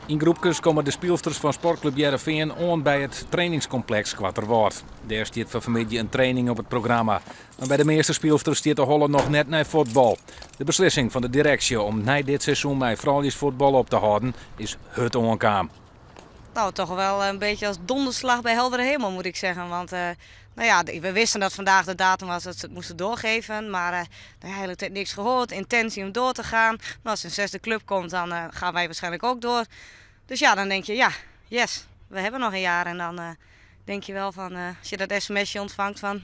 In groepjes komen de speelsters van sportclub Heerenveen aan bij het trainingscomplex Quatterwoord. Daar staat voor vanmiddag een training op het programma. Maar bij de meeste speelsters staat de Holle nog net naar voetbal. De beslissing van de directie om na dit seizoen met vrouwtjesvoetbal op te houden is het onkaam. Nou, toch wel een beetje als donderslag bij heldere hemel, moet ik zeggen. Want we wisten dat vandaag de datum was dat ze het moesten doorgeven. Maar de hele tijd niks gehoord, intentie om door te gaan. Maar als een zesde club komt, dan gaan wij waarschijnlijk ook door. Dus ja, dan denk je, ja, yes, we hebben nog een jaar. En dan denk je wel van, als je dat sms'je ontvangt van,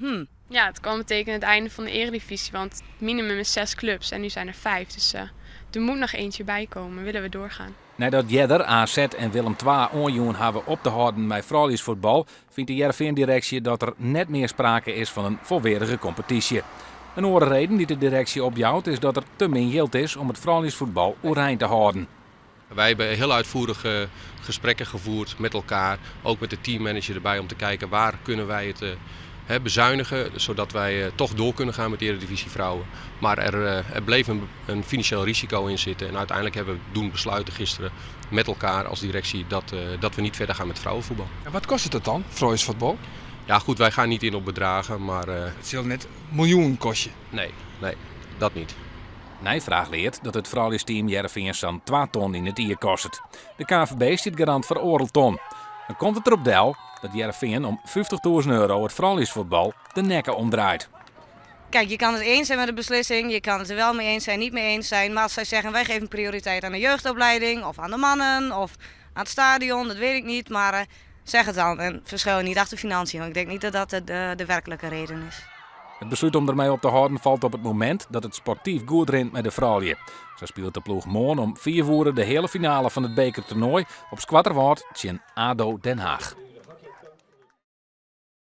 Ja, het kan betekenen het einde van de eredivisie. Want het minimum is 6 clubs en nu zijn er 5. Dus er moet nog eentje bij komen, willen we doorgaan. Nadat Jedder, AZ en Willem II onjoen hebben op te houden met vrouwtjesvoetbal, vindt de Heerenveen-directie dat er net meer sprake is van een volwaardige competitie. Een andere reden die de directie opjouwt is dat er te min geld is om het vrouwtjesvoetbal overeind te houden. Wij hebben heel uitvoerige gesprekken gevoerd met elkaar, ook met de teammanager erbij om te kijken waar kunnen wij het bezuinigen, zodat wij toch door kunnen gaan met de Eredivisie Vrouwen. Maar er bleef een financieel risico in zitten en uiteindelijk hebben we doen besluiten gisteren met elkaar als directie dat we niet verder gaan met vrouwenvoetbal. En wat kost het dan, vrouwensvoetbal? Ja goed, wij gaan niet in op bedragen, maar... Het zal net miljoen kosten. Nee, dat niet. Nijvraag leert dat het vrouwtjesteam Heerenveen zo'n 2 ton in het jaar kost. De KNVB staat garant voor oorlog ton. Dan komt het erop del dat Heerenveen om €50.000 het vrouwtjesvoetbal de nekken omdraait. kijk, je kan het eens zijn met de beslissing. Je kan het er wel mee eens zijn, niet mee eens zijn. Maar als zij zeggen, wij geven prioriteit aan de jeugdopleiding of aan de mannen of aan het stadion, dat weet ik niet. Maar zeg het dan en verschuil niet achter financiën. Want ik denk niet dat dat de werkelijke reden is. Het besluit om ermee op te houden valt op het moment dat het sportief goed rent met de vrouwen. Zo speelt de ploeg morgen om 4 uur de hele finale van het bekertoernooi op Quatterwoord tegen ADO Den Haag.